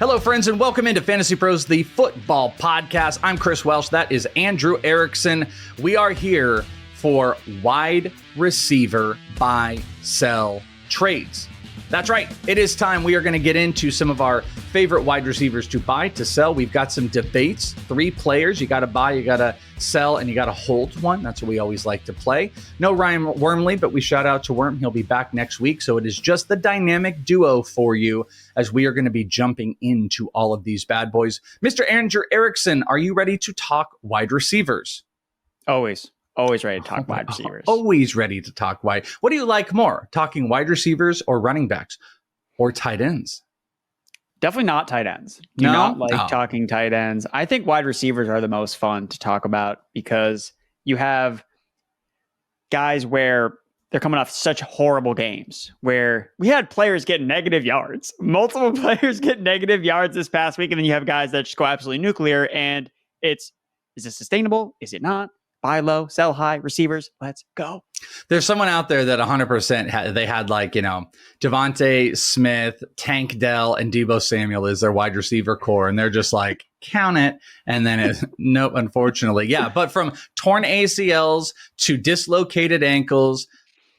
Hello, friends, and welcome into Fantasy Pros, the football podcast. I'm Chris Welsh. That is Andrew Erickson. We are here for wide receiver buy, sell trades. That's right. It is time. We are going to get into some of our favorite wide receivers to buy, to sell. We've got some debates. 3 players. You got to buy, you got to sell, and you got to hold one. That's what we always like to play. No Ryan Wormley, but we shout out to Worm. He'll be back next week. So it is just the dynamic duo for you as we are going to be jumping into all of these bad boys. Mr. Andrew Erickson, are you ready to talk wide receivers? Always ready to talk wide receivers. Always ready to talk wide. What do you like more, talking wide receivers or running backs or tight ends? Definitely not tight ends. Do not like talking tight ends. I think wide receivers are the most fun to talk about because you have guys where they're coming off such horrible games where we had players get negative yards. Multiple players get negative yards this past week, and then you have guys that just go absolutely nuclear, and is it sustainable? Is it not? Buy low, sell high, receivers. Let's go. There's someone out there that 100% they had Devontae Smith, Tank Dell, and Deebo Samuel is their wide receiver core. And they're just like, count it. And then no, unfortunately. Yeah. But from torn ACLs to dislocated ankles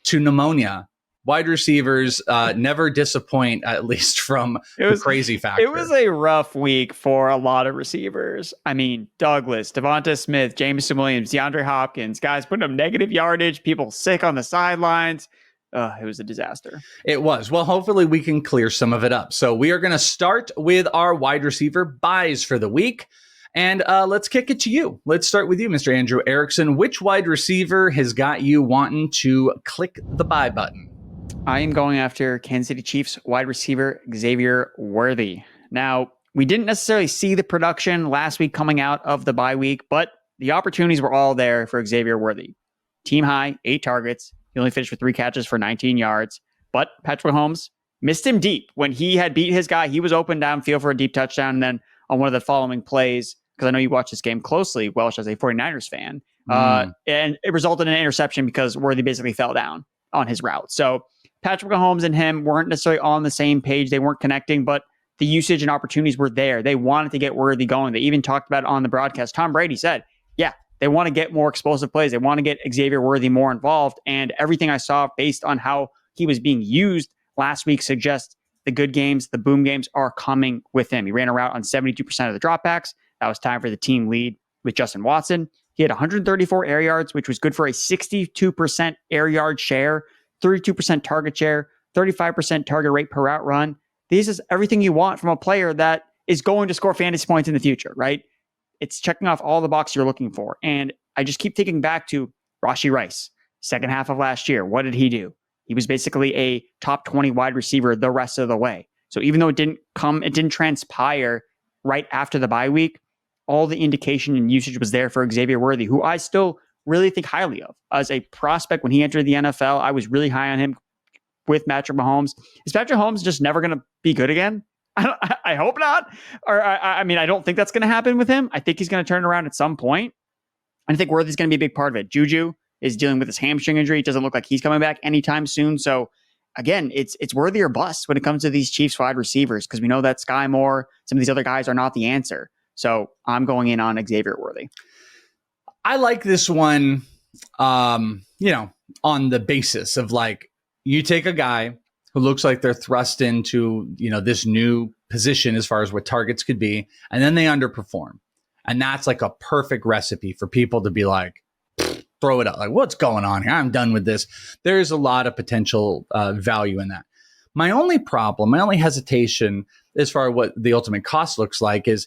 to pneumonia, wide receivers never disappoint, at least from the crazy factor. It was a rough week for a lot of receivers. I mean, Douglas, Devonta Smith, Jameson Williams, DeAndre Hopkins, guys putting up negative yardage, people sick on the sidelines. It was a disaster. It was. Well, hopefully we can clear some of it up. So we are going to start with our wide receiver buys for the week. And let's kick it to you. Let's start with you, Mr. Andrew Erickson. Which wide receiver has got you wanting to click the buy button? I am going after Kansas City Chiefs wide receiver Xavier Worthy. Now, we didn't necessarily see the production last week coming out of the bye week, but the opportunities were all there for Xavier Worthy. Team high, 8 targets. He only finished with 3 catches for 19 yards. But Patrick Mahomes missed him deep. When he had beat his guy, he was open downfield for a deep touchdown. And then on one of the following plays, because I know you watch this game closely, Welsh, as a 49ers fan, and it resulted in an interception because Worthy basically fell down on his route. So Patrick Mahomes and him weren't necessarily on the same page. They weren't connecting, but the usage and opportunities were there. They wanted to get Worthy going. They even talked about it on the broadcast. Tom Brady said, yeah, they want to get more explosive plays. They want to get Xavier Worthy more involved. And everything I saw based on how he was being used last week suggests the good games, the boom games are coming with him. He ran a route on 72% of the dropbacks. That was time for the team lead with Justin Watson. He had 134 air yards, which was good for a 62% air yard share. 32% target share, 35% target rate per route run. This is everything you want from a player that is going to score fantasy points in the future, right? It's checking off all the boxes you're looking for. And I just keep thinking back to Rashee Rice, second half of last year. What did he do? He was basically a top 20 wide receiver the rest of the way. So even though it didn't transpire right after the bye week, all the indication and usage was there for Xavier Worthy, who I still really think highly of. As a prospect, when he entered the NFL, I was really high on him with Patrick Mahomes. Is Patrick Mahomes just never going to be good again? I hope not. Or I mean, I don't think that's going to happen with him. I think he's going to turn around at some point. I think Worthy's going to be a big part of it. Juju is dealing with his hamstring injury. It doesn't look like he's coming back anytime soon. So again, it's Worthy or bust when it comes to these Chiefs wide receivers, because we know that Sky Moore, some of these other guys are not the answer. So I'm going in on Xavier Worthy. I like this one, on the basis of you take a guy who looks like they're thrust into, this new position as far as what targets could be, and then they underperform. And that's like a perfect recipe for people to be like, throw it up. Like, what's going on here? I'm done with this. There's a lot of potential value in that. My only hesitation as far as what the ultimate cost looks like is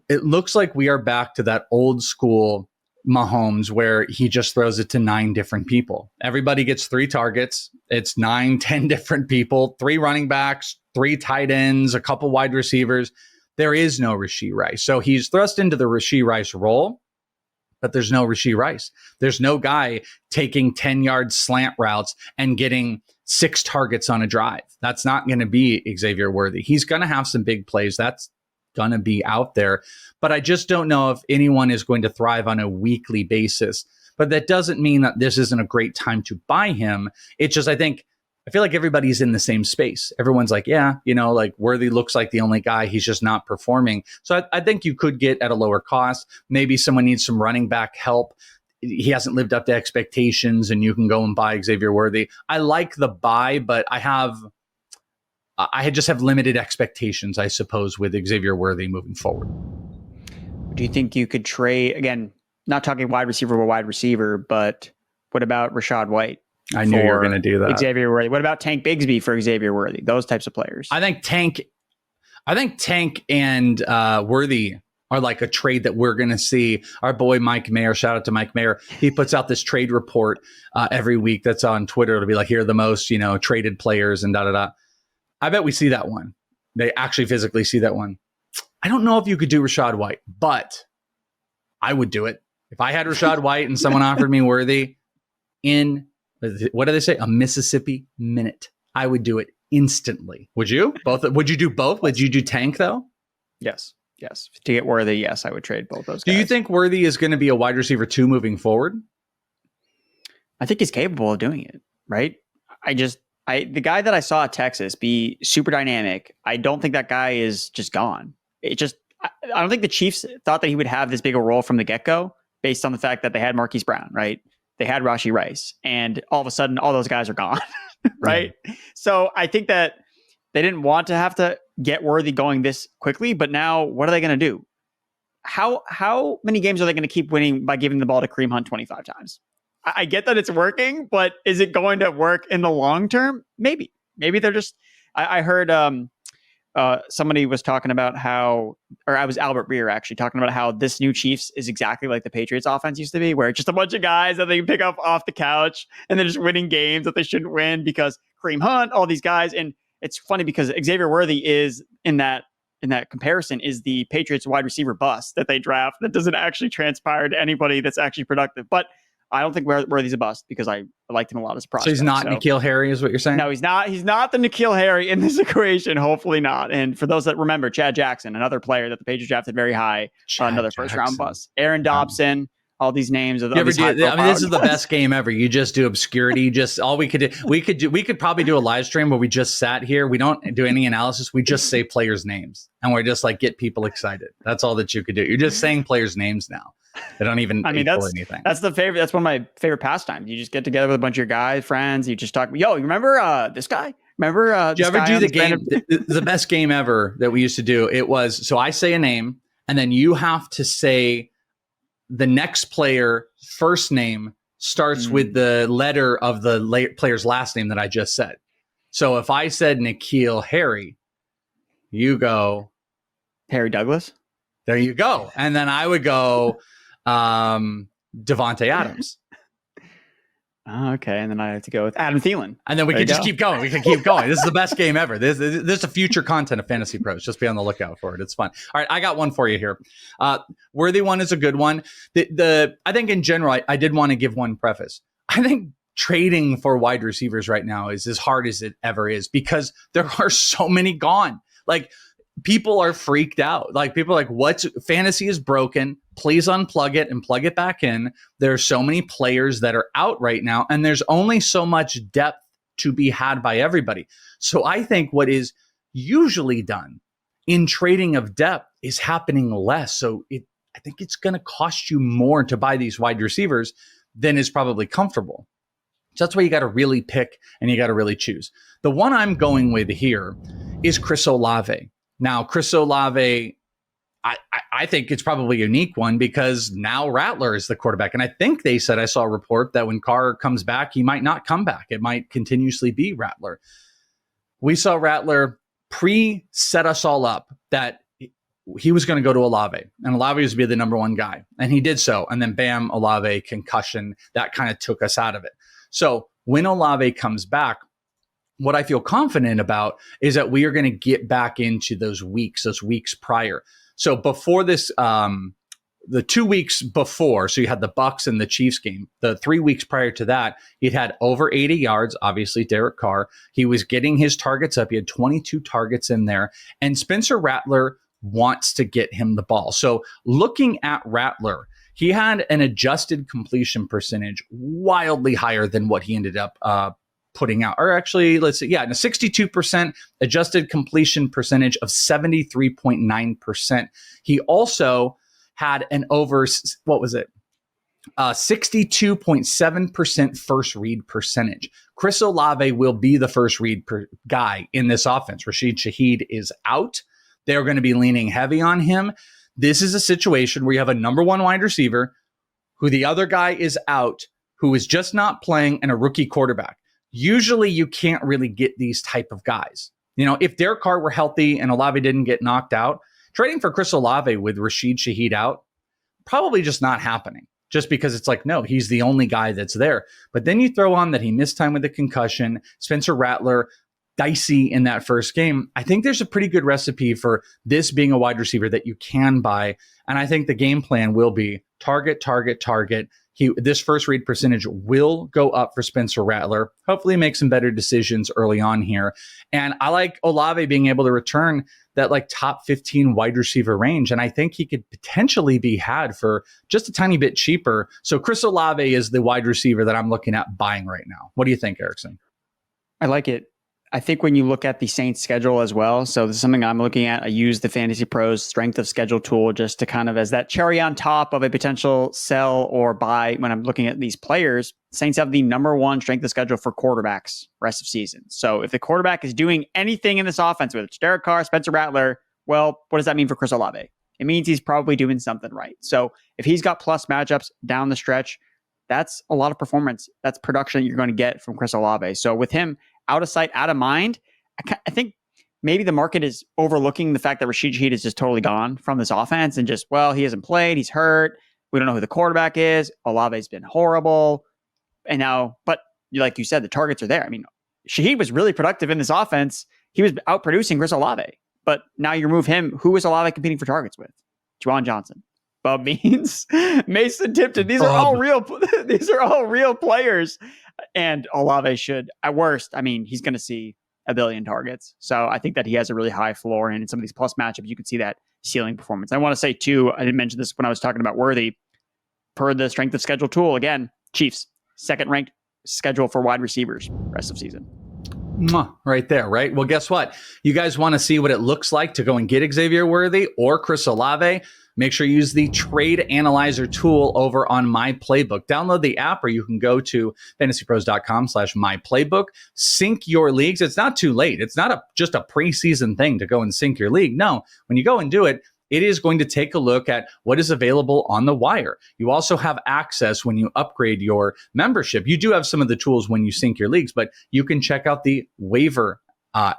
it looks like we are back to that old school Mahomes where he just throws it to 9 different people. Everybody gets 3 targets. It's 9, 10 different people, 3 running backs, 3 tight ends, a couple wide receivers. There is no Rashee Rice. So he's thrust into the Rashee Rice role, but there's no Rashee Rice. There's no guy taking 10-yard slant routes and getting 6 targets on a drive. That's not going to be Xavier Worthy. He's going to have some big plays. That's going to be out there. But I just don't know if anyone is going to thrive on a weekly basis. But that doesn't mean that this isn't a great time to buy him. It's just, I think I feel like everybody's in the same space. Everyone's like, yeah, like Worthy looks like the only guy. He's just not performing. So I think you could get at a lower cost. Maybe someone needs some running back help. He hasn't lived up to expectations, and you can go and buy Xavier Worthy. I like the buy, but I just have limited expectations, I suppose, with Xavier Worthy moving forward. Do you think you could trade, again, not talking wide receiver, but what about Rachaad White? I knew you were going to do that. Xavier Worthy. What about Tank Bigsby for Xavier Worthy? Those types of players. I think Tank and Worthy are like a trade that we're going to see. Our boy Mike Mayer, shout out to Mike Mayer. He puts out this trade report every week that's on Twitter. It'll be like, here are the most, traded players and da-da-da. I bet we see that one. They actually physically see that one. I don't know if you could do Rachaad White, but I would do it. If I had Rachaad White and someone offered me Worthy in, what do they say? A Mississippi minute. I would do it instantly. Would you? Would you do both? Would you do Tank though? Yes. To get Worthy, yes, I would trade both those guys. Do you think Worthy is going to be a wide receiver 2 moving forward? I think he's capable of doing it, right? The guy that I saw at Texas be super dynamic, I don't think that guy is just gone. I don't think the Chiefs thought that he would have this big a role from the get-go based on the fact that they had Marquise Brown, right? They had Rashee Rice, and all of a sudden, all those guys are gone, right? Yeah. So I think that they didn't want to have to get Worthy going this quickly, but now what are they going to do? How many games are they going to keep winning by giving the ball to Kareem Hunt 25 times? I get that it's working, but is it going to work in the long term? Maybe they're just, I heard somebody was talking about how, or I was Albert Breer actually talking about how this new Chiefs is exactly like the Patriots offense used to be, where it's just a bunch of guys that they can pick up off the couch and they're just winning games that they shouldn't win because Kareem Hunt, all these guys. And it's funny because Xavier Worthy is in that comparison is the Patriots wide receiver bust that they draft that doesn't actually transpire to anybody that's actually productive. But I don't think Worthy's a bust because I liked him a lot as a prospect. So he's not N'Keal Harry is what you're saying? No, he's not. He's not the N'Keal Harry in this equation. Hopefully not. And for those that remember, Chad Jackson, another player that the Patriots drafted very high, another first round bust. Aaron Dobson, all these names. This is the best game ever. You just do obscurity. Just all we could do. We could probably do a live stream where we just sat here. We don't do any analysis. We just say players' names and we're just like get people excited. That's all that you could do. You're just saying players' names now. They don't even equal anything. That's the favorite. That's one of my favorite pastimes. You just get together with a bunch of your guys, friends. You just talk. Yo, you remember this guy? Remember? Did you ever do the game? The best game ever that we used to do. It was so I say a name, and then you have to say the next player first name starts with the letter of the player's last name that I just said. So if I said N'Keal Harry, you go Harry Douglas. There you go, and then I would go. Devontae Adams. Okay, and then I have to go with Adam Thielen. And then we can just keep going. We can keep going. This is the best game ever. This is a future content of Fantasy Pros. Just be on the lookout for it. It's fun. All right, I got one for you here. Worthy one is a good one. I think in general, I did want to give one preface. I think trading for wide receivers right now is as hard as it ever is because there are so many gone. Like, people are freaked out. Like, people are like, fantasy is broken. Please unplug it and plug it back in. There are so many players that are out right now, and there's only so much depth to be had by everybody. So I think what is usually done in trading of depth is happening less. So I think it's going to cost you more to buy these wide receivers than is probably comfortable. So that's why you got to really pick and you got to really choose. The one I'm going with here is Chris Olave. Now, Chris Olave, I think it's probably a unique one because now Rattler is the quarterback. And I think they said, I saw a report that when Carr comes back, he might not come back. It might continuously be Rattler. We saw Rattler set us all up that he was going to go to Olave. And Olave was to be the number one guy. And he did so. And then bam, Olave, concussion. That kind of took us out of it. So when Olave comes back, what I feel confident about is that we are going to get back into those weeks prior. So before this, the 2 weeks before, so you had the Bucs and the Chiefs game, the 3 weeks prior to that, he'd had over 80 yards, obviously Derek Carr. He was getting his targets up. He had 22 targets in there. And Spencer Rattler wants to get him the ball. So looking at Rattler, he had an adjusted completion percentage wildly higher than what he ended up putting out. Or actually, let's see, yeah, a 62% adjusted completion percentage of 73.9%. He also had an over, what was it? 62.7% first read percentage. Chris Olave will be the first read guy in this offense. Rashid Shaheed is out. They're going to be leaning heavy on him. This is a situation where you have a number one wide receiver who the other guy is out, who is just not playing, and a rookie quarterback. Usually you can't really get these type of guys. You know, if Derek Carr were healthy and Olave didn't get knocked out, trading for Chris Olave with Rashid Shaheed out, probably just not happening. Just because it's like, no, he's the only guy that's there. But then you throw on that he missed time with a concussion, Spencer Rattler, dicey in that first game. I think there's a pretty good recipe for this being a wide receiver that you can buy. And I think the game plan will be target, target, target. This first read percentage will go up for Spencer Rattler. Hopefully make some better decisions early on here. And I like Olave being able to return that like top 15 wide receiver range. And I think he could potentially be had for just a tiny bit cheaper. So Chris Olave is the wide receiver that I'm looking at buying right now. What do you think, Erickson? I like it. I think when you look at the Saints schedule as well, so this is something I'm looking at. I use the FantasyPros strength of schedule tool just to kind of as that cherry on top of a potential sell or buy when I'm looking at these players. Saints have the number one strength of schedule for quarterbacks rest of season. So if the quarterback is doing anything in this offense, whether it's Derek Carr, Spencer Rattler, well, what does that mean for Chris Olave? It means he's probably doing something right. So if he's got plus matchups down the stretch, that's a lot of performance. That's production that you're going to get from Chris Olave. So with him out of sight, out of mind, I think maybe the market is overlooking the fact that Rashid Shaheed is just totally gone from this offense and just, well, he hasn't played. He's hurt. We don't know who the quarterback is. Olave's been horrible. And now, but like you said, the targets are there. I mean, Shaheed was really productive in this offense. He was outproducing Chris Olave. But now you remove him. Who is Olave competing for targets with? Juwan Johnson, Bub Means, Mason Tipton. These are all real. These are all real players. And Olave should, at worst, I mean, he's going to see a billion targets. So I think that he has a really high floor. And in some of these plus matchups, you can see that ceiling performance. I want to say, too, I didn't mention this when I was talking about Worthy. Per the strength of schedule tool, again, Chiefs, second ranked schedule for wide receivers rest of season. Right there, right? Well, guess what? You guys want to see what it looks like to go and get Xavier Worthy or Chris Olave? Make sure you use the trade analyzer tool over on My Playbook. Download the app, or you can go to fantasypros.com/myplaybook. Sync your leagues. It's not too late. It's not just a preseason thing to go and sync your league. No, when you go and do it, it is going to take a look at what is available on the wire. You also have access when you upgrade your membership. You do have some of the tools when you sync your leagues, but you can check out the waiver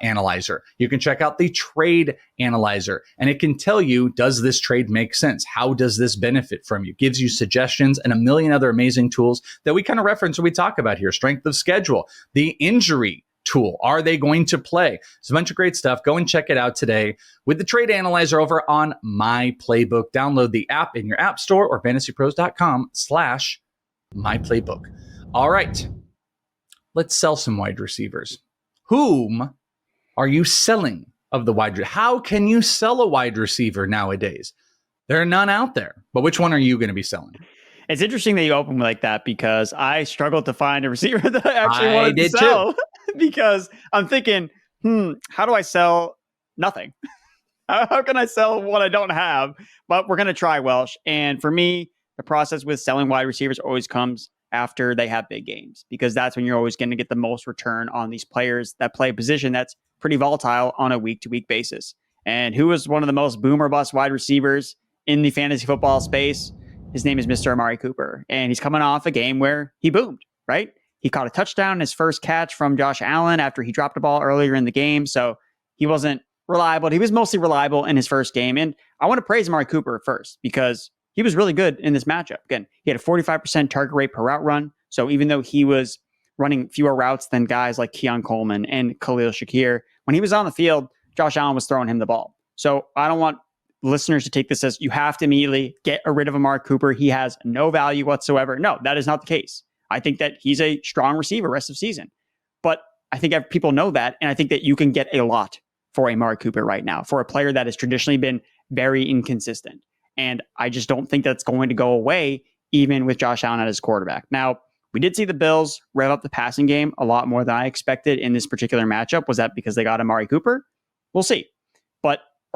analyzer. You can check out the trade analyzer, and it can tell you, does this trade make sense? How does this benefit from you? Gives you suggestions and a million other amazing tools that we kind of reference when we talk about here. Strength of schedule, the injury tool. Are they going to play? It's a bunch of great stuff. Go and check it out today with the trade analyzer over on My Playbook. Download the app in your app store or fantasypros.com/myplaybook. All right, let's sell some wide receivers. Whom are you selling of the wide? How can you sell a wide receiver nowadays? There are none out there. But which one are you going to be selling? It's interesting that you open like that because I struggled to find a receiver that I actually wanted to sell. Because I'm thinking, how do I sell nothing? How can I sell what I don't have? But we're going to try Welsh. And for me, the process with selling wide receivers always comes after they have big games, because that's when you're always going to get the most return on these players that play a position that's pretty volatile on a week-to-week basis. And who is one of the most boom or bust wide receivers in the fantasy football space? His name is Mr. Amari Cooper. And he's coming off a game where he boomed, right? He caught a touchdown in his first catch from Josh Allen after he dropped the ball earlier in the game. So he wasn't reliable. He was mostly reliable in his first game. And I want to praise Amari Cooper first because he was really good in this matchup. Again, he had a 45% target rate per route run. So even though he was running fewer routes than guys like Keon Coleman and Khalil Shakir, when he was on the field, Josh Allen was throwing him the ball. So I don't want listeners to take this as you have to immediately get rid of Amari Cooper. He has no value whatsoever. No, that is not the case. I think that he's a strong receiver rest of season. But I think people know that, and I think that you can get a lot for Amari Cooper right now, for a player that has traditionally been very inconsistent. And I just don't think that's going to go away, even with Josh Allen as quarterback. Now, We did see the Bills rev up the passing game a lot more than I expected in this particular matchup. Was that because they got Amari Cooper? We'll see.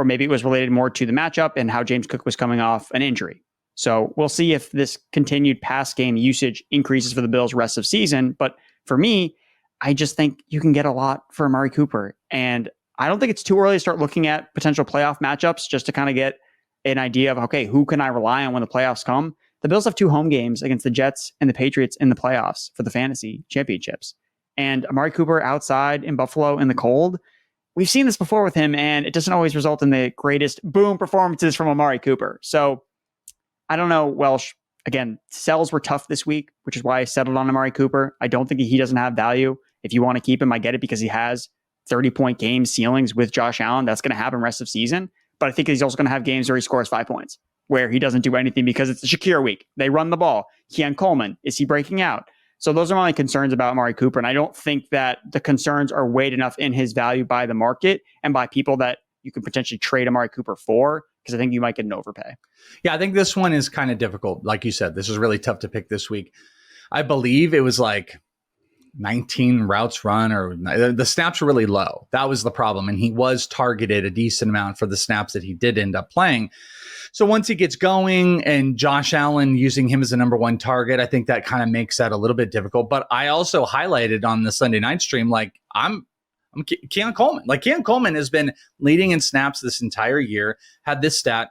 Or maybe it was related more to the matchup and how James Cook was coming off an injury. So we'll see if this continued pass game usage increases for the Bills rest of season. But for me, I just think you can get a lot for Amari Cooper. And I don't think it's too early to start looking at potential playoff matchups just to kind of get an idea of, okay, who can I rely on when the playoffs come? The Bills have 2 home games against the Jets and the Patriots in the playoffs for the fantasy championships. And Amari Cooper outside in Buffalo in the cold, we've seen this before with him, and it doesn't always result in the greatest boom performances from Amari Cooper. So I don't know, Welsh. Again, sells were tough this week, which is why I settled on Amari Cooper. I don't think he doesn't have value. If you want to keep him, I get it because he has 30-point game ceilings with Josh Allen. That's going to happen rest of season. But I think he's also going to have games where he scores 5 points, where he doesn't do anything because it's the Shakir week. They run the ball. Keon Coleman, is he breaking out? So those are my concerns about Amari Cooper. And I don't think that the concerns are weighed enough in his value by the market and by people that you could potentially trade Amari Cooper for, because I think you might get an overpay. Yeah, I think this one is kind of difficult. Like you said, this is really tough to pick this week. I believe it was like 19 routes run, or the snaps were really low. That was the problem. And he was targeted a decent amount for the snaps that he did end up playing. So once he gets going and Josh Allen using him as a number 1 target, I think that kind of makes that a little bit difficult. But I also highlighted on the Sunday night stream, like I'm Keon Coleman. Like Keon Coleman has been leading in snaps this entire year. Had this stat.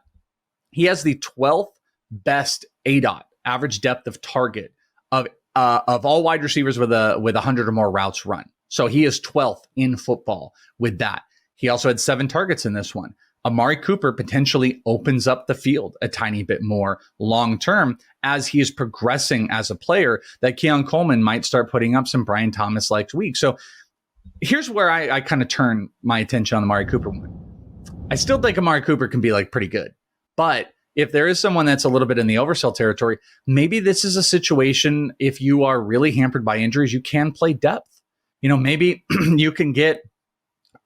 He has the 12th best ADOT, average depth of target, of all wide receivers with 100 or more routes run. So he is 12th in football with that. He also had 7 targets in this one. Amari Cooper potentially opens up the field a tiny bit more long-term as he is progressing as a player, that Keon Coleman might start putting up some Brian Thomas-like weeks. So here's where I kind of turn my attention on the Amari Cooper one. I still think Amari Cooper can be like pretty good, but if there is someone that's a little bit in the oversell territory, maybe this is a situation, if you are really hampered by injuries, you can play depth. You know, maybe you can get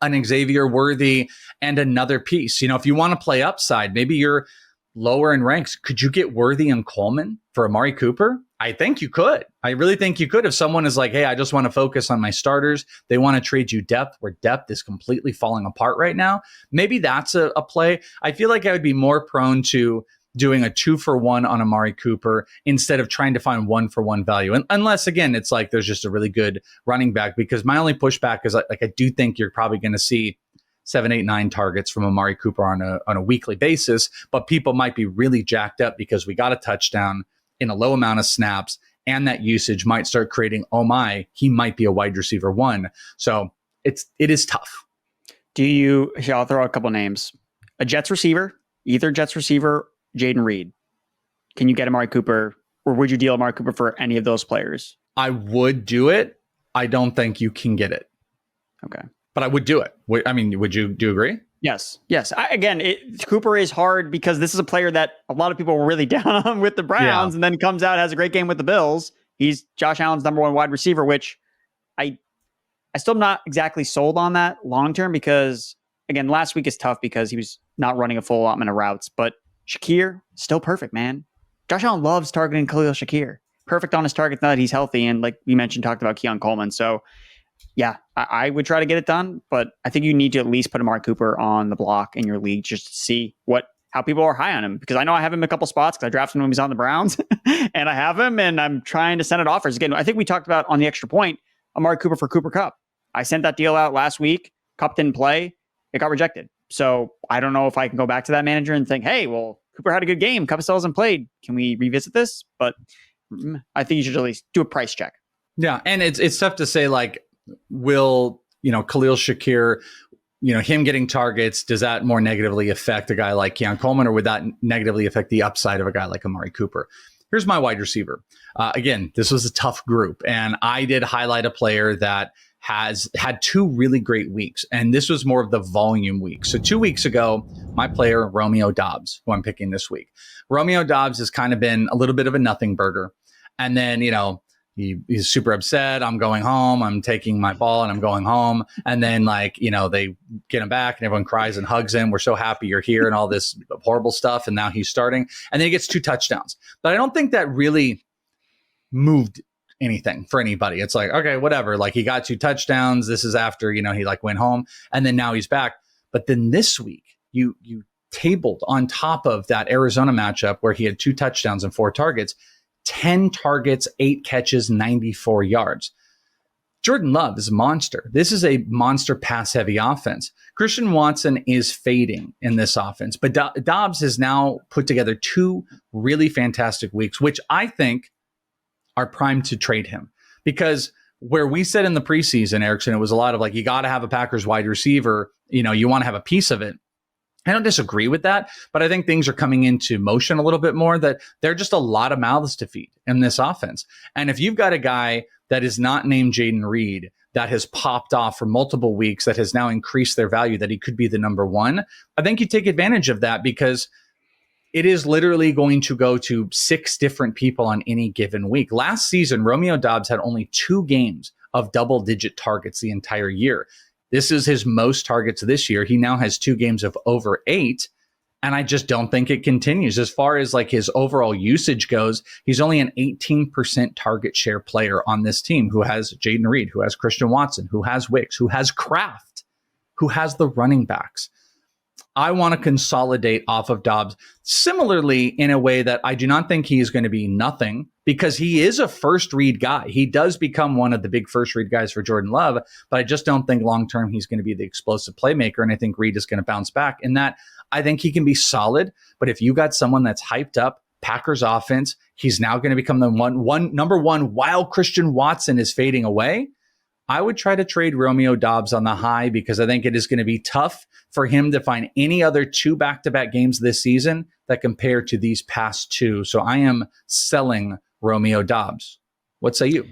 an Xavier Worthy and another piece. You know, if you want to play upside, maybe you're lower in ranks. Could you get Worthy and Coleman for Amari Cooper? I think you could. I really think you could. If someone is like, hey, I just want to focus on my starters, they want to trade you depth where depth is completely falling apart right now, maybe that's a play. I feel like I would be more prone to doing a 2-for-1 on Amari Cooper instead of trying to find 1-for-1 value. And unless, again, it's like there's just a really good running back, because my only pushback is like I do think you're probably going to see 7, 8, 9 targets from Amari Cooper on a weekly basis, but people might be really jacked up because we got a touchdown in a low amount of snaps, and that usage might start creating, oh my, he might be a wide receiver 1. So it is tough. I'll throw out a couple names. A Jets receiver, either Jets receiver, Jaden Reed. Can you get Amari Cooper, or would you deal Amari Cooper for any of those players? I would do it. I don't think you can get it. Okay. But I would do it. Do you agree? Yes. Cooper is hard because this is a player that a lot of people were really down on with the Browns, and then comes out, has a great game with the Bills. He's Josh Allen's number 1 wide receiver, which I still am not exactly sold on that long-term, because again, last week is tough because he was not running a full allotment of routes, but Shakir, still perfect, man. Josh Allen loves targeting Khalil Shakir. Perfect on his targets now that he's healthy. And like we mentioned, talked about Keon Coleman. So yeah, I would try to get it done, but I think you need to at least put Amari Cooper on the block in your league just to see how people are high on him. Because I know I have him in a couple spots because I drafted him when he was on the Browns and I have him, and I'm trying to send it offers. Again, I think we talked about on the extra point, Amari Cooper for Cooper Kupp. I sent that deal out last week. Kupp didn't play. It got rejected. So I don't know if I can go back to that manager and think, hey, well, Cooper had a good game. Kupp still hasn't played. Can we revisit this? But I think you should at least do a price check. Yeah. And it's tough to say, like, will, Khalil Shakir, him getting targets, does that more negatively affect a guy like Keon Coleman, or would that negatively affect the upside of a guy like Amari Cooper? Here's my wide receiver. Again, this was a tough group, and I did highlight a player that has had 2 really great weeks, and this was more of the volume week. So 2 weeks ago, my player, Romeo Doubs, who I'm picking this week. Romeo Doubs has kind of been a little bit of a nothing burger. And then, he's super upset. I'm going home. I'm taking my ball and I'm going home. And then they get him back and everyone cries and hugs him. We're so happy you're here and all this horrible stuff. And now he's starting. And then he gets 2 touchdowns. But I don't think that really moved anything for anybody. It's like, okay, whatever. Like he got 2 touchdowns. This is after, he like went home and then now he's back. But then this week you tabled on top of that Arizona matchup where he had 2 touchdowns and 4 targets, 10 targets, 8 catches, 94 yards. Jordan Love is a monster. This is a monster pass-heavy offense. Christian Watson is fading in this offense, but Dobbs has now put together 2 really fantastic weeks, which I think are primed to trade him. Because where we said in the preseason, Erickson, it was a lot of like, you got to have a Packers wide receiver. You want to have a piece of it. I don't disagree with that, but I think things are coming into motion a little bit more, that there are just a lot of mouths to feed in this offense. And if you've got a guy that is not named Jaden Reed that has popped off for multiple weeks, that has now increased their value, that he could be the number 1, I think you take advantage of that, because it is literally going to go to 6 different people on any given week. Last season, Romeo Doubs had only 2 games of double-digit targets the entire year. This is his most targets this year. He now has 2 games of over 8. And I just don't think it continues. As far as like his overall usage goes, he's only an 18% target share player on this team, who has Jaden Reed, who has Christian Watson, who has Wicks, who has Kraft, who has the running backs. I want to consolidate off of Dobbs similarly in a way that I do not think he is going to be nothing, because he is a first read guy. He does become one of the big first read guys for Jordan Love, but I just don't think long term he's going to be the explosive playmaker. And I think Reed is going to bounce back in that. I think he can be solid, but if you got someone that's hyped up, Packers offense, he's now going to become the number one while Christian Watson is fading away. I would try to trade Romeo Doubs on the high, because I think it is going to be tough for him to find any other 2 back-to-back games this season that compare to these past 2. So I am selling Romeo Doubs. What say you?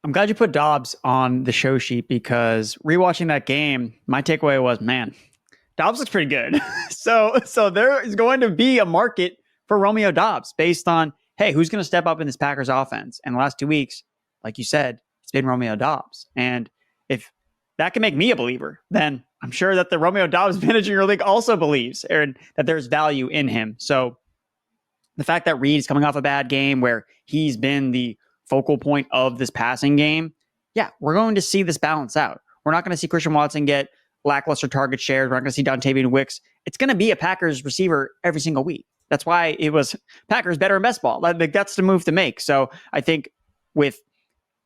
I'm glad you put Dobbs on the show sheet, because rewatching that game, my takeaway was, man, Dobbs looks pretty good. So there is going to be a market for Romeo Doubs based on, hey, who's going to step up in this Packers offense? And the last 2 weeks, like you said, it's been Romeo Doubs. And if that can make me a believer, then I'm sure that the Romeo Doubs manager in your league also believes, and that there's value in him. So the fact that Reed is coming off a bad game where he's been the focal point of this passing game, yeah, we're going to see this balance out. We're not going to see Christian Watson get lackluster target shares. We're not going to see Dontavian Wicks. It's going to be a Packers receiver every single week. That's why it was Packers better in best ball. Like, that's the move to make. So I think with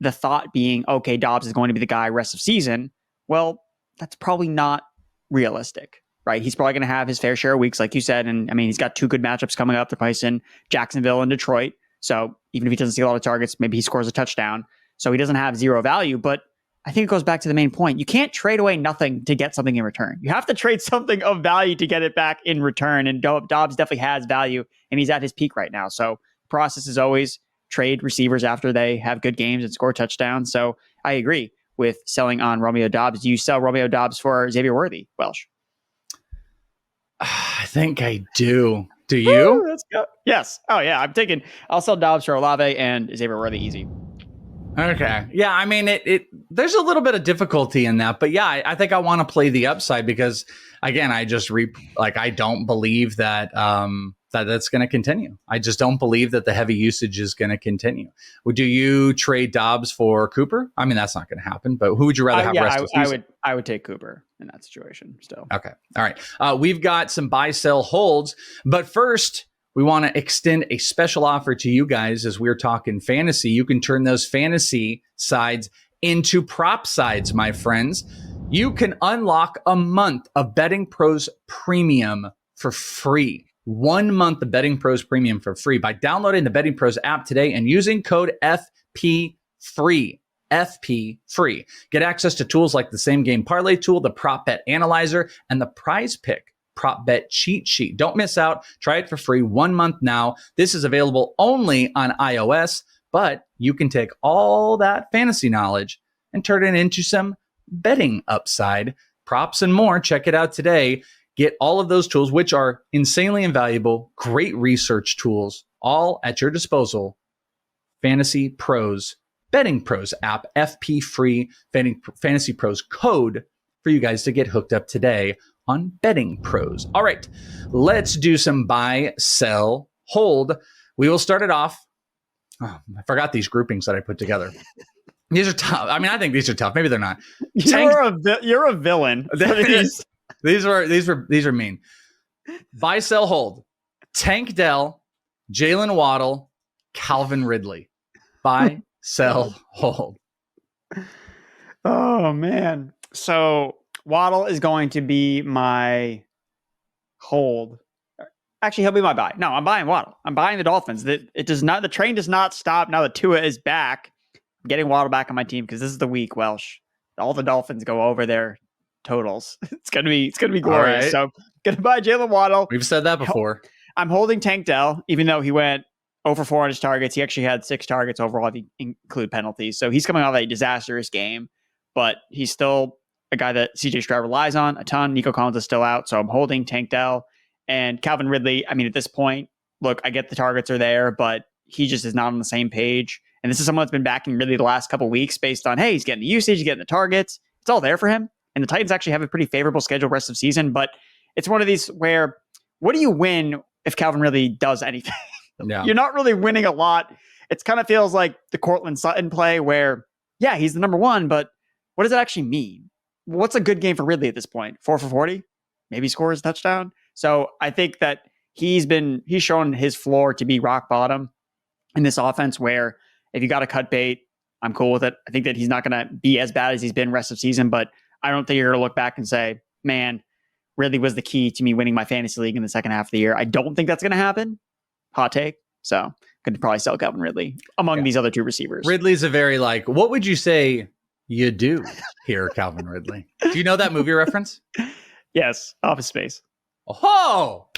the thought being, okay, Dobbs is going to be the guy rest of season, well, that's probably not realistic, right? He's probably going to have his fair share of weeks, like you said. And I mean, he's got 2 good matchups coming up. They're facing Jacksonville and Detroit. So even if he doesn't see a lot of targets, maybe he scores a touchdown. So he doesn't have 0 value. But I think it goes back to the main point. You can't trade away nothing to get something in return. You have to trade something of value to get it back in return. And Dobbs definitely has value, and he's at his peak right now. So process is always trade receivers after they have good games and score touchdowns. So I agree with selling on Romeo Doubs. Do you sell Romeo Doubs for Xavier Worthy, Welsh? I think I do. Do you? Let's go. Yes. Oh yeah. I'll sell Dobbs for Olave and Xavier Worthy easy. Okay. Yeah. I mean, there's a little bit of difficulty in that, but yeah, I think I want to play the upside, because again, I just I don't believe that, that's going to continue. I just don't believe that the heavy usage is going to continue. Do you trade Dobbs for Cooper? I mean, that's not going to happen, but who would you rather have rest of season? I would take Cooper in that situation still. Okay. All right. We've got some buy, sell, holds, but first we want to extend a special offer to you guys as we're talking fantasy. You can turn those fantasy sides into prop sides, my friends. You can unlock a month of Betting Pros Premium for free. 1 month of Betting Pros Premium for free by downloading the Betting Pros app today and using code FPFREE. FP free. Get access to tools like the same game parlay tool, the prop bet analyzer, and the prize pick prop bet cheat sheet. Don't miss out. Try it for free 1 month now. This is available only on iOS, but you can take all that fantasy knowledge and turn it into some betting upside, props, and more. Check it out today. Get all of those tools, which are insanely invaluable, great research tools, all at your disposal. Fantasy Pros, Betting Pros app, FP free, Fantasy Pros code for you guys to get hooked up today on Betting Pros. All right, let's do some buy, sell, hold. We will start it off Oh, I forgot these groupings that I put together. These are tough. I mean, I think these are tough. Maybe they're not. You're a villain. These are mean. Buy, sell, hold. Tank Dell, Jalen Waddle, Calvin Ridley. Buy, sell, hold. Oh man. So Waddle is going to be my hold. Actually, he'll be my buy. No, I'm buying Waddle. I'm buying the Dolphins. The train does not stop now that Tua is back. I'm getting Waddle back on my team because this is the week, Welsh. All the Dolphins go over their totals. It's gonna be glorious. Right. So gonna buy Jalen Waddle. We've said that before. I'm holding Tank Dell, even though he went over 4 on his targets. He actually had 6 targets overall if you include penalties. So he's coming off a disastrous game, but he's still a guy that CJ Stroud relies on a ton. Nico Collins is still out. So I'm holding Tank Dell. And Calvin Ridley, I mean, at this point, look, I get the targets are there, but he just is not on the same page. And this is someone that's been backing Ridley the last couple of weeks based on, hey, he's getting the usage, he's getting the targets. It's all there for him. And the Titans actually have a pretty favorable schedule rest of season. But it's one of these where, what do you win if Calvin Ridley does anything? Yeah. You're not really winning a lot. It kind of feels like the Cortland Sutton play where, yeah, he's the number one, but what does it actually mean? What's a good game for Ridley at this point? 4 for 40? Maybe scores a touchdown? So I think that he's shown his floor to be rock bottom in this offense where if you got a cut bait, I'm cool with it. I think that he's not going to be as bad as he's been rest of season, but I don't think you're going to look back and say, man, Ridley was the key to me winning my fantasy league in the second half of the year. I don't think that's going to happen. Hot take. So could probably sell Calvin Ridley among these other 2 receivers. Ridley's a very what would you say you do here, Calvin Ridley? Do you know that movie reference? Yes. Office Space. Oh,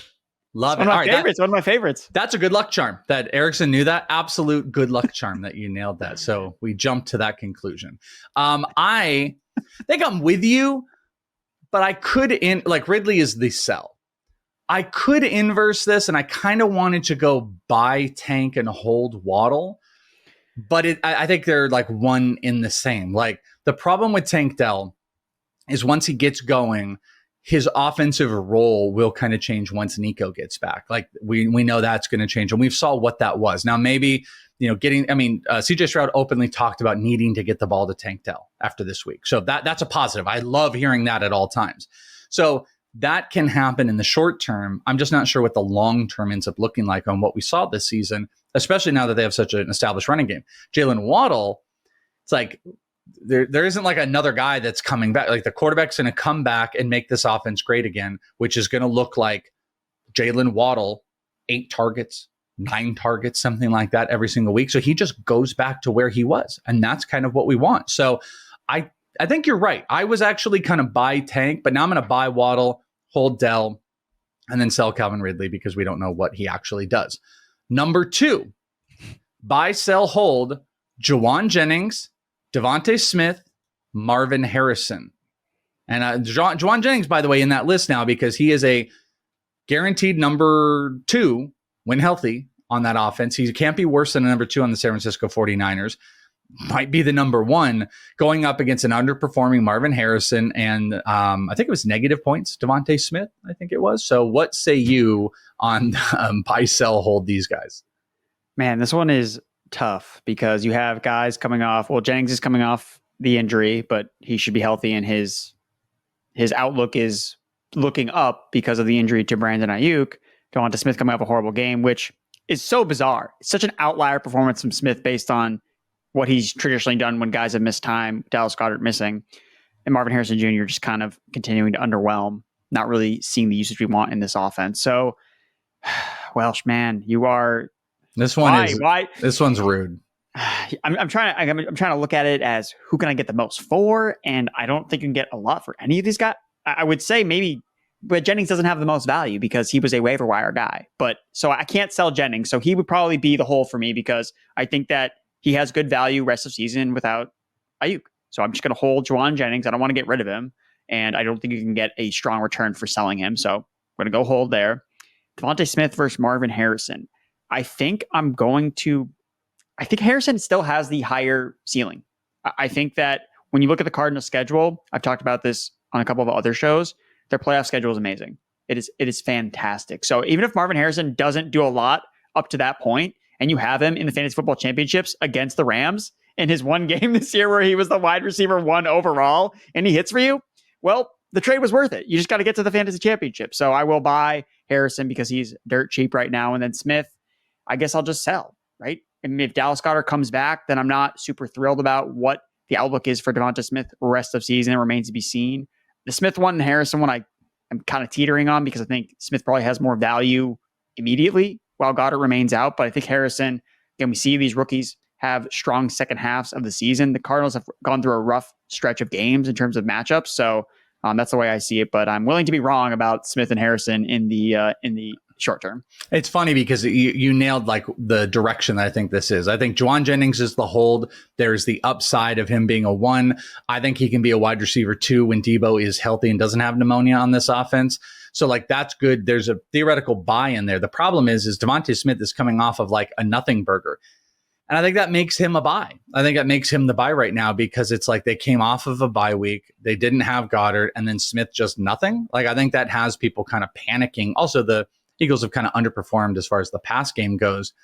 love it. One of my favorites. That's a good luck charm that Erickson knew that. Absolute good luck charm that you nailed that. So we jumped to that conclusion. I think I'm with you, but I could Ridley is the sell. I could inverse this, and I kind of wanted to go buy Tank and hold Waddle, but I think they're one in the same. The problem with Tank Dell is once he gets going, his offensive role will kind of change once Nico gets back. We know that's going to change, and we saw what that was. Now, maybe, CJ Stroud openly talked about needing to get the ball to Tank Dell after this week. So that's a positive. I love hearing that at all times. So that can happen in the short term. I'm just not sure what the long term ends up looking like on what we saw this season, especially now that they have such an established running game. Jalen Waddle, it's there isn't another guy that's coming back. The quarterback's going to come back and make this offense great again, which is going to look like Jalen Waddle, 8 targets, 9 targets, something like that every single week. So he just goes back to where he was. And that's kind of what we want. So I think you're right. I was actually kind of buy Tank, but now I'm going to buy Waddle, hold Dell, and then sell Calvin Ridley because we don't know what he actually does. Number 2, buy, sell, hold, Juwan Jennings, Devontae Smith, Marvin Harrison. And Juwan Jennings, by the way, in that list now because he is a guaranteed number 2 when healthy on that offense. He can't be worse than a number 2 on the San Francisco 49ers. Might be the number 1 going up against an underperforming Marvin Harrison. And I think it was negative points, Devontae Smith, I think it was. So what say you on buy, sell, hold these guys? Man, this one is tough because you have guys coming off. Well, Jennings is coming off the injury, but he should be healthy, and his outlook is looking up because of the injury to Brandon Ayuk. Devonta Smith coming off a horrible game, which is so bizarre. It's such an outlier performance from Smith based on what he's traditionally done when guys have missed time, Dallas Goedert missing, and Marvin Harrison Jr. just kind of continuing to underwhelm, not really seeing the usage we want in this offense. So, Welsh, man, you are. This one's rude. I'm trying to look at it as who can I get the most for, and I don't think you can get a lot for any of these guys. I would say maybe, but Jennings doesn't have the most value because he was a waiver wire guy. But so I can't sell Jennings, so he would probably be the hole for me because I think that he has good value rest of season without Ayuk. So I'm just going to hold Juwan Jennings. I don't want to get rid of him, and I don't think you can get a strong return for selling him. So I'm going to go hold there. Devontae Smith versus Marvin Harrison. I think Harrison still has the higher ceiling. I think that when you look at the Cardinals schedule, I've talked about this on a couple of other shows, their playoff schedule is amazing. It is fantastic. So even if Marvin Harrison doesn't do a lot up to that point, and you have him in the fantasy football championships against the Rams in his one game this year where he was the wide receiver 1 overall and he hits for you, well, the trade was worth it. You just got to get to the fantasy championship. So I will buy Harrison because he's dirt cheap right now. And then Smith, I guess I'll just sell, right? And if Dallas Goedert comes back, then I'm not super thrilled about what the outlook is for Devonta Smith rest of season. It remains to be seen. The Smith one and Harrison one, I'm kind of teetering on because I think Smith probably has more value immediately while Goddard remains out. But I think Harrison, again, we see these rookies have strong second halves of the season. The Cardinals have gone through a rough stretch of games in terms of matchups. So that's the way I see it. But I'm willing to be wrong about Smith and Harrison in the short term. It's funny because you nailed like the direction that I think this is. I think Juwan Jennings is the hold. There's the upside of him being a 1. I think he can be a wide receiver 2 when Debo is healthy and doesn't have pneumonia on this offense. So like that's good. There's a theoretical buy in there. The problem is Devonta Smith is coming off of like a nothing burger. And I think that makes him a buy. I think that makes him the buy right now because it's like they came off of a bye week. They didn't have Goddard and then Smith just nothing. Like I think that has people kind of panicking. Also, the Eagles have kind of underperformed as far as the pass game goes.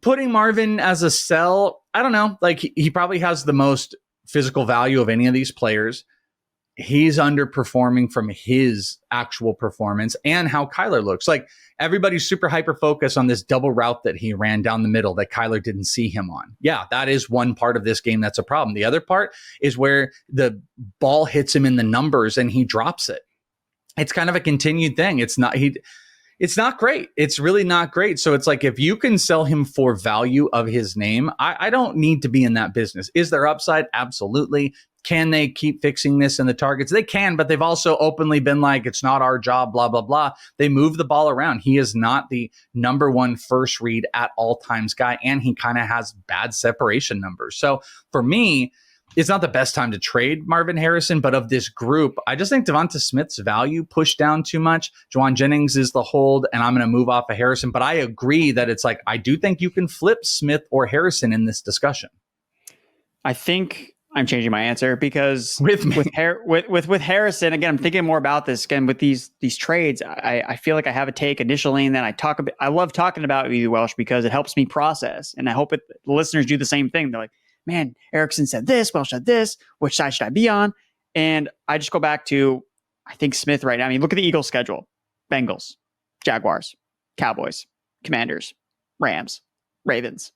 Putting Marvin as a sell, I don't know. Like he probably has the most physical value of any of these players. He's underperforming from his actual performance and how Kyler looks. Like everybody's super hyper focused on this double route that he ran down the middle that Kyler didn't see him on. Yeah, that is one part of this game that's a problem. The other part is where the ball hits him in the numbers and he drops it. It's kind of a continued thing. It's not great. It's really not great. So it's like if you can sell him for value of his name, I don't need to be in that business. Is there upside? Absolutely. Can they keep fixing this in the targets? They can, but they've also openly been like, it's not our job, blah, blah, blah. They move the ball around. He is not the number 1 first read at all times guy, and he kind of has bad separation numbers. So for me, it's not the best time to trade Marvin Harrison, but of this group, I just think Devonta Smith's value pushed down too much. Juwan Jennings is the hold, and I'm going to move off of Harrison. But I agree that it's like, I do think you can flip Smith or Harrison in this discussion. I think I'm changing my answer because with Harrison, again, I'm thinking more about this again with these trades. I feel like I have a take initially, and then I love talking about you, Welsh, because it helps me process, and I hope the listeners do the same thing. They're like, man, Erickson said this, Welsh said this. Which side should I be on? And I just go back to, I think Smith right now. I mean, look at the Eagles schedule: Bengals, Jaguars, Cowboys, Commanders, Rams, Ravens.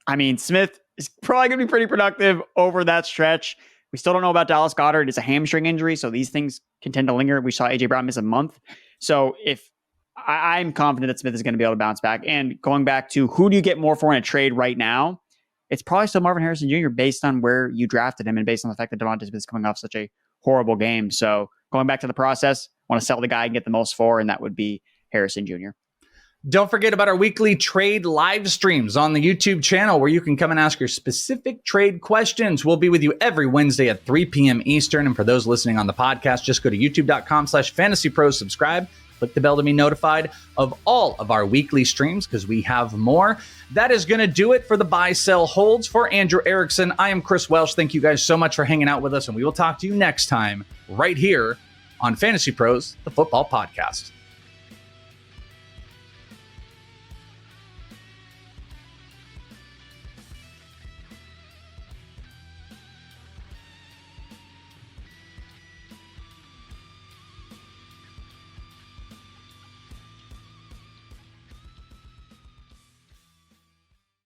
I mean, Smith is probably going to be pretty productive over that stretch. We still don't know about Dallas Goedert. It's a hamstring injury, so these things can tend to linger. We saw A.J. Brown miss a month. So if I'm confident that Smith is going to be able to bounce back. And going back to who do you get more for in a trade right now, it's probably still Marvin Harrison Jr. based on where you drafted him and based on the fact that Devonta Smith is coming off such a horrible game. So going back to the process, I want to sell the guy and get the most for, and that would be Harrison Jr. Don't forget about our weekly trade live streams on the YouTube channel where you can come and ask your specific trade questions. We'll be with you every Wednesday at 3 p.m. Eastern. And for those listening on the podcast, just go to youtube.com/FantasyPros, subscribe, click the bell to be notified of all of our weekly streams because we have more. That is going to do it for the buy, sell, holds. For Andrew Erickson, I am Chris Welsh. Thank you guys so much for hanging out with us, and we will talk to you next time right here on Fantasy Pros, the football podcast.